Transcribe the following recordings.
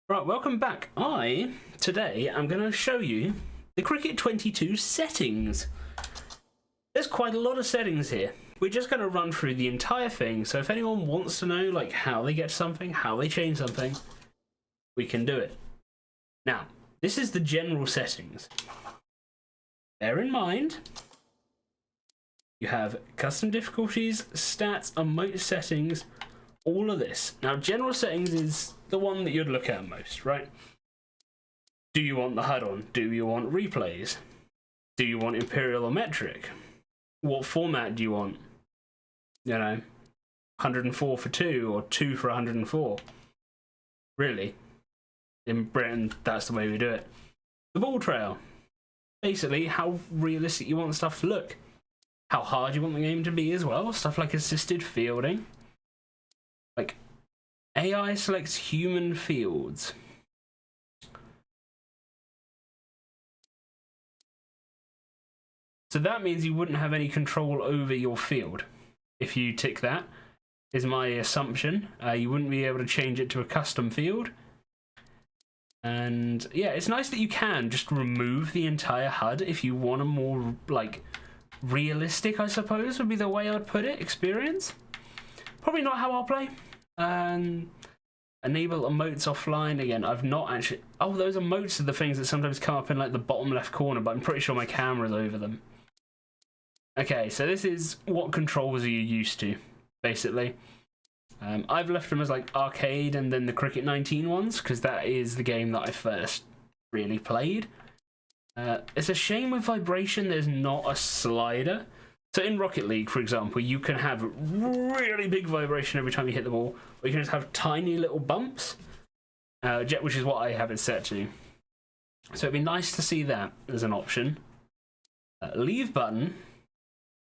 Right, welcome back. Today, I'm going to show you the Cricket 22 settings. There's quite a lot of settings here. We're just going to run through the entire thing, so if anyone wants to know like how they get something, how they change something, we can do it. Now, this is the general settings. Bear in mind, you have custom difficulties, stats, emote settings, all of this. Now, general settings is the one that you'd look at most, right? Do you want the HUD on? Do you want replays? Do you want imperial or metric? What format do you want? You know, 104 for 2 or 2 for 104. Really? In Britain, that's the way we do it. The ball trail. Basically, how realistic you want stuff to look. How hard you want the game to be as well. Stuff like assisted fielding. Like, AI selects human fields. So that means you wouldn't have any control over your field. If you tick that, is my assumption. You wouldn't be able to change it to a custom field. And yeah, it's nice that you can just remove the entire HUD if you want a more, like, realistic, I suppose, would be the way I'd put it, experience. Probably not how I'll play. Enable emotes offline. Again, I've not actually... Oh, those emotes are the things that sometimes come up in like the bottom left corner, but I'm pretty sure my camera's over them. Okay, so this is what controls are you used to, basically. I've left them as like arcade and then the Cricket 19 ones, because that is the game that I first really played. It's a shame with vibration there's not a slider. So in Rocket League, for example, you can have really big vibration every time you hit the ball, or you can just have tiny little bumps, which is what I have it set to. So it'd be nice to see that as an option. Leave button.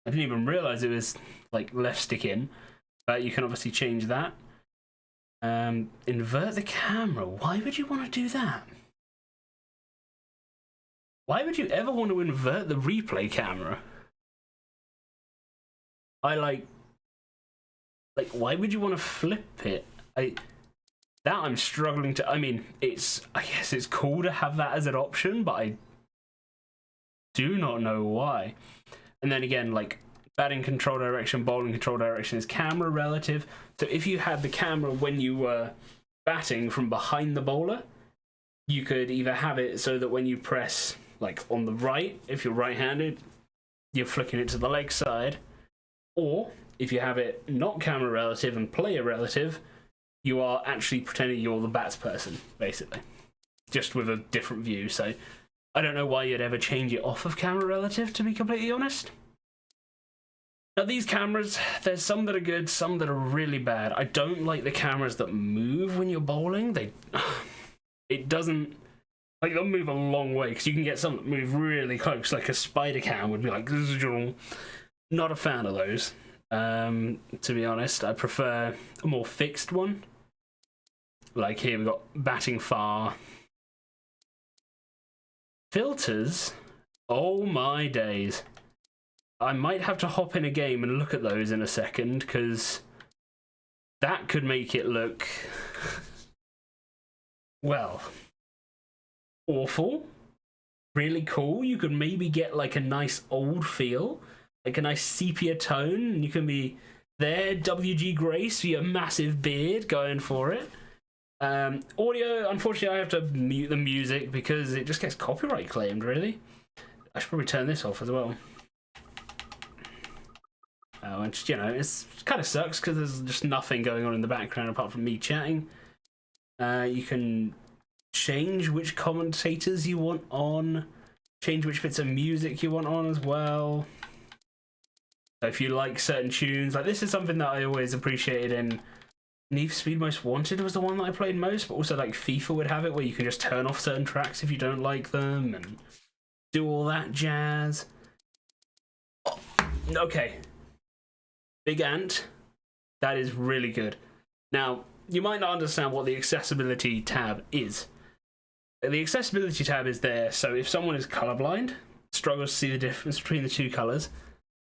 I didn't even realize it was like left stick in, but you can obviously change that. Invert the camera. Why would you want to do that? Why would you ever want to invert the replay camera? I like, why would you want to flip it? I'm struggling to, I mean, I guess it's cool to have that as an option, but I do not know why. And then again, like, batting control direction, bowling control direction is camera relative. So if you had the camera when you were batting from behind the bowler, you could either have it so that when you press, like, on the right, if you're right-handed, you're flicking it to the leg side. Or, if you have it not camera relative and player relative, you are actually pretending you're the bats person, basically. Just with a different view, so I don't know why you'd ever change it off of camera relative, to be completely honest. Now, these cameras, there's some that are good, some that are really bad. I don't like the cameras that move when you're bowling. It doesn't... Like, they'll move a long way, because you can get some that move really close, like a spider cam would be like... Not a fan of those, to be honest. I prefer a more fixed one. Like here we've got batting far. Filters? Oh my days. I might have to hop in a game and look at those in a second, because that could make it look, well, awful. Really cool. You could maybe get like a nice old feel. Like a nice sepia tone, and you can be there, WG Grace, for your massive beard, going for it. Audio, unfortunately, I have to mute the music because it just gets copyright claimed, really. I should probably turn this off as well. And, you know, it kind of sucks because there's just nothing going on in the background apart from me chatting. You can change which commentators you want on, change which bits of music you want on as well. If you like certain tunes, like this is something that I always appreciated in Need for Speed Most Wanted was the one that I played most, but also like FIFA would have it where you can just turn off certain tracks if you don't like them and do all that jazz. Oh, okay. Big Ant. That is really good. Now, you might not understand what the accessibility tab is. The accessibility tab is there, so if someone is colorblind, struggles to see the difference between the two colors,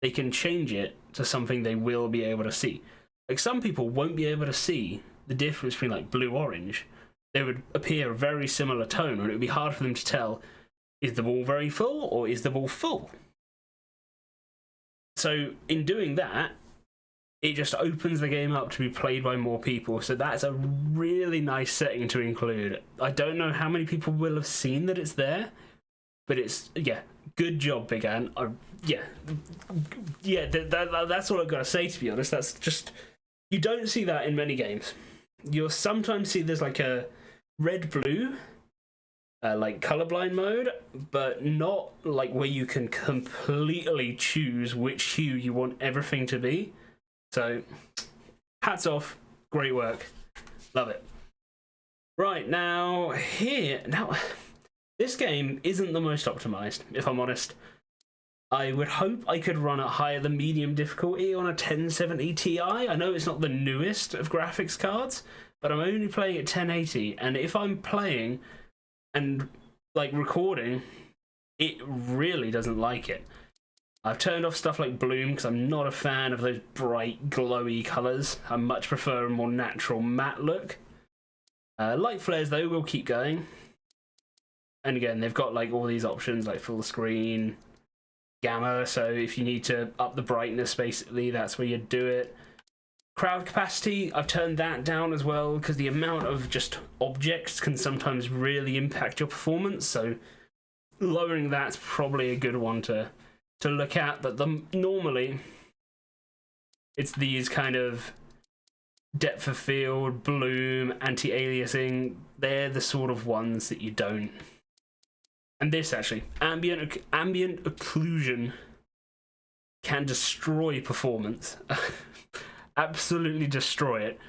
they can change it to something they will be able to see. Like, some people won't be able to see the difference between, like, blue-orange, they would appear a very similar tone, and it would be hard for them to tell, is the ball very full or is the ball full? So in doing that, it just opens the game up to be played by more people. So that's a really nice setting to include. I don't know how many people will have seen that it's there, but it's, yeah, good job, Big Ant. That's all I've got to say, to be honest. That's just, you don't see that in many games. You'll sometimes see there's like a red-blue, like colorblind mode, but not like where you can completely choose which hue you want everything to be. So, hats off, great work, love it. Right, now this game isn't the most optimized, if I'm honest. I would hope I could run at higher than medium difficulty on a 1070 Ti. I know it's not the newest of graphics cards, but I'm only playing at 1080, and if I'm playing and like recording, it really doesn't like it. I've turned off stuff like bloom because I'm not a fan of those bright, glowy colours. I much prefer a more natural matte look. Light flares, though, will keep going. And again, they've got like all these options like full screen, gamma, so if you need to up the brightness, basically, that's where you do it. Crowd capacity, I've turned that down as well because the amount of just objects can sometimes really impact your performance, so lowering that's probably a good one to look at. But normally it's these kind of depth of field, bloom, anti-aliasing, they're the sort of ones that you don't. And this actually, ambient occlusion can destroy performance. Absolutely destroy it.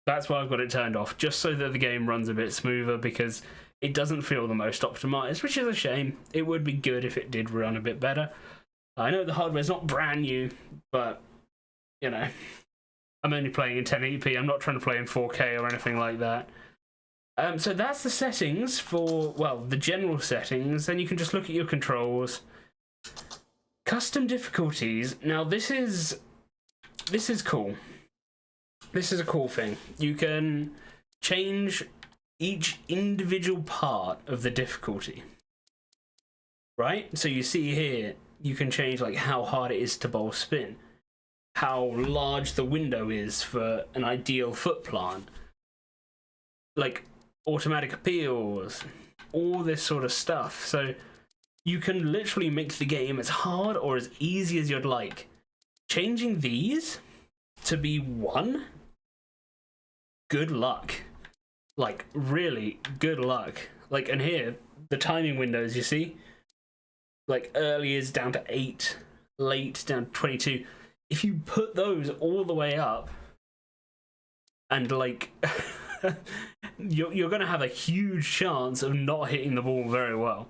That's why I've got it turned off, just so that the game runs a bit smoother, because it doesn't feel the most optimized, which is a shame. It would be good if it did run a bit better. I know the hardware's not brand new, but, you know, I'm only playing in 1080p. I'm not trying to play in 4K or anything like that. So that's the settings for, well, the general settings. Then you can just look at your controls. Custom difficulties. Now, this is cool. This is a cool thing. You can change each individual part of the difficulty. Right? So you see here, you can change like how hard it is to bowl spin, how large the window is for an ideal foot plant, like automatic appeals, all this sort of stuff. So you can literally make the game as hard or as easy as you'd like. Changing these to be 1, good luck. Like, really good luck. Like, and here, the timing windows, you see? Like, early is down to 8, late down to 22. If you put those all the way up, and like, you're going to have a huge chance of not hitting the ball very well.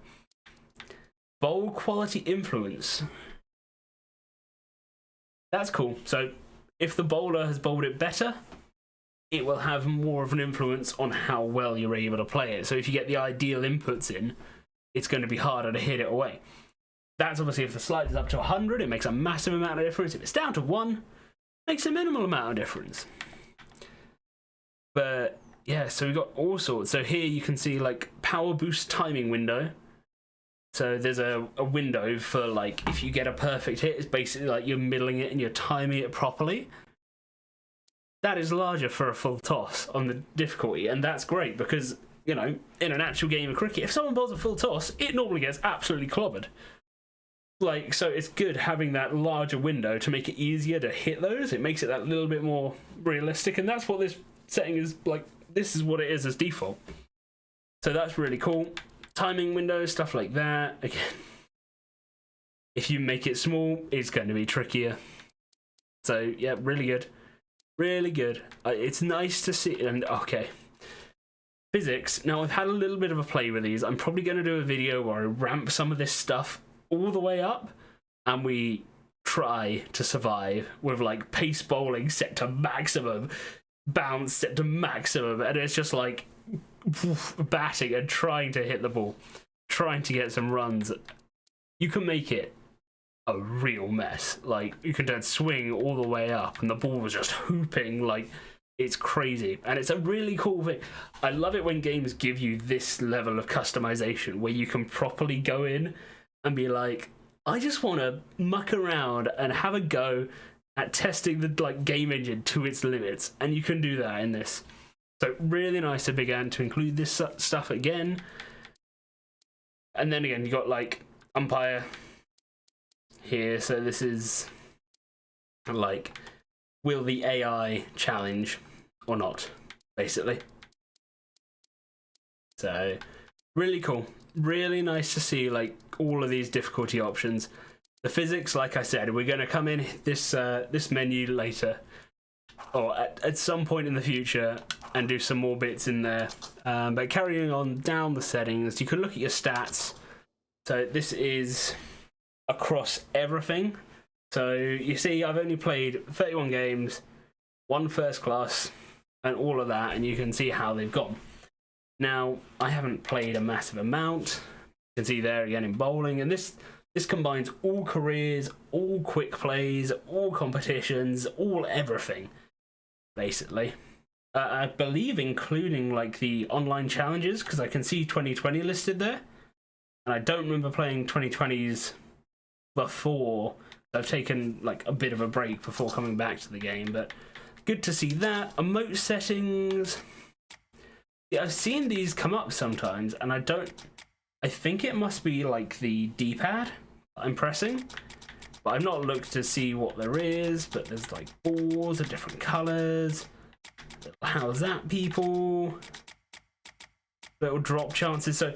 Bowl quality influence. That's cool. So if the bowler has bowled it better, it will have more of an influence on how well you're able to play it. So if you get the ideal inputs in, it's going to be harder to hit it away. That's obviously if the slide is up to 100, it makes a massive amount of difference. If it's down to 1, it makes a minimal amount of difference. But yeah, so we've got all sorts. So here you can see like power boost timing window. So there's a window for like, if you get a perfect hit, it's basically like you're middling it and you're timing it properly. That is larger for a full toss on the difficulty, and that's great because, you know, in an actual game of cricket, if someone bowls a full toss, it normally gets absolutely clobbered. Like, so it's good having that larger window to make it easier to hit those. It makes it that little bit more realistic, and that's what this setting is like. This is what it is as default. So that's really cool. Timing windows, stuff like that. Again, if you make it small, it's going to be trickier. So yeah, really good. Really good. It's nice to see. And okay, physics. Now I've had a little bit of a play with these. I'm probably going to do a video where I ramp some of this stuff all the way up and we try to survive with like pace bowling set to maximum, bounce set to maximum, and it's just like batting and trying to hit the ball, trying to get some runs. You can make it a real mess. Like, you can then swing all the way up and the ball was just hooping like It's crazy, and it's a really cool thing. I love it when games give you this level of customization where you can properly go in and be like, I just want to muck around and have a go at testing the like game engine to its limits, and you can do that in this. So really nice of Big Ant to include this stuff again. And then again, you got like umpire here. So this is like, will the AI challenge or not, basically. So really cool. Really nice to see like all of these difficulty options. The physics, like I said, we're going to come in this this menu later, or at some point in the future, and do some more bits in there. But carrying on down the settings, you can look at your stats. So this is across everything. So you see, I've only played 31 games, 1 first class, and all of that, and you can see how they've gone. Now, I haven't played a massive amount. You can see there again in bowling, and this combines all careers, all quick plays, all competitions, all everything, basically. I believe including like the online challenges, because I can see 2020 listed there, and I don't remember playing 2020s before. I've taken like a bit of a break before coming back to the game, but good to see that. Emote settings. Yeah, I've seen these come up sometimes, and I think it must be like the D-pad I'm pressing, but I've not looked to see what there is. But there's like balls of different colors. How's that, people? Little drop chances. So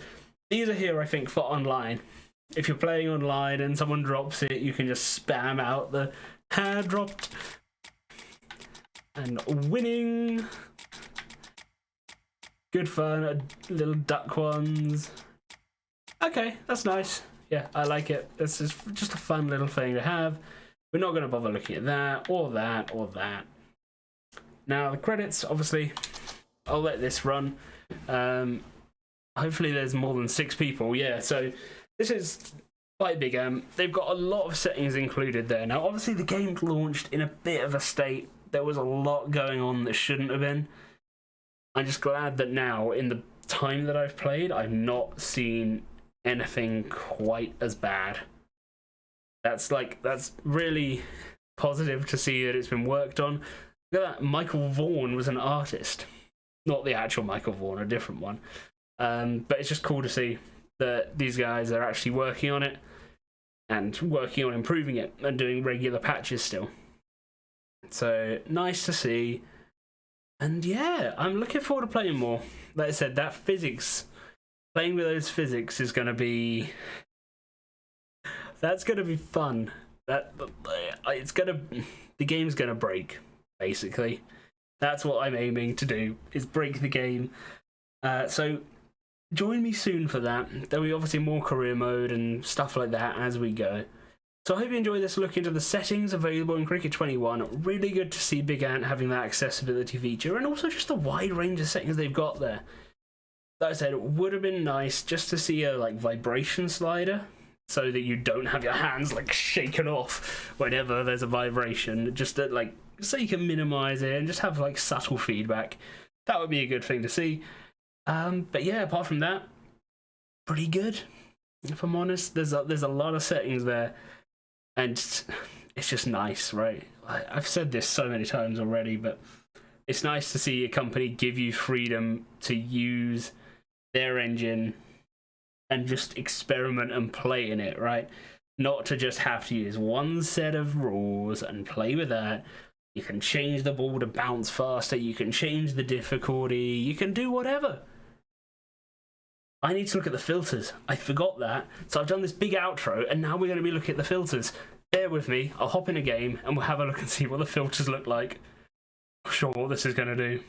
these are here, I think, for online. If you're playing online and someone drops it, you can just spam out the hand dropped and winning. Good fun, little duck ones. Okay, that's nice. Yeah, I like it. This is just a fun little thing to have. We're not going to bother looking at that or that or that. Now, the credits, obviously, I'll let this run. Hopefully there's more than 6 people. Yeah, so this is quite big. They've got a lot of settings included there. Now, obviously, the game launched in a bit of a state. There was a lot going on that shouldn't have been. I'm just glad that now, in the time that I've played, I've not seen anything quite as bad. That's really positive to see that it's been worked on. Look at that, Michael Vaughan was an artist. Not the actual Michael Vaughan, a different one. But it's just cool to see that these guys are actually working on it and working on improving it and doing regular patches still. So nice to see. And yeah, I'm looking forward to playing more. Like I said, that physics, playing with those physics is going to be... That's going to be fun. The game's going to break, basically. That's what I'm aiming to do, is break the game. So join me soon for that. There'll be obviously more career mode and stuff like that as we go. So I hope you enjoyed this look into the settings available in Cricket 21. Really good to see Big Ant having that accessibility feature, and also just the wide range of settings they've got there. Like I said, it would have been nice just to see a like vibration slider, so that you don't have your hands like shaken off whenever there's a vibration, just to, like, so you can minimize it and just have like subtle feedback. That would be a good thing to see. But yeah, apart from that, pretty good. If I'm honest, there's a lot of settings there, and it's just nice, right? I've said this so many times already, but it's nice to see a company give you freedom to use their engine and just experiment and play in it, right? Not to just have to use one set of rules and play with that. You can change the ball to bounce faster, you can change the difficulty, you can do whatever. I need to look at the filters. I forgot that. So I've done this big outro, and now we're going to be looking at the filters. Bear with me. I'll hop in a game, and we'll have a look and see what the filters look like. Not sure what this is going to do.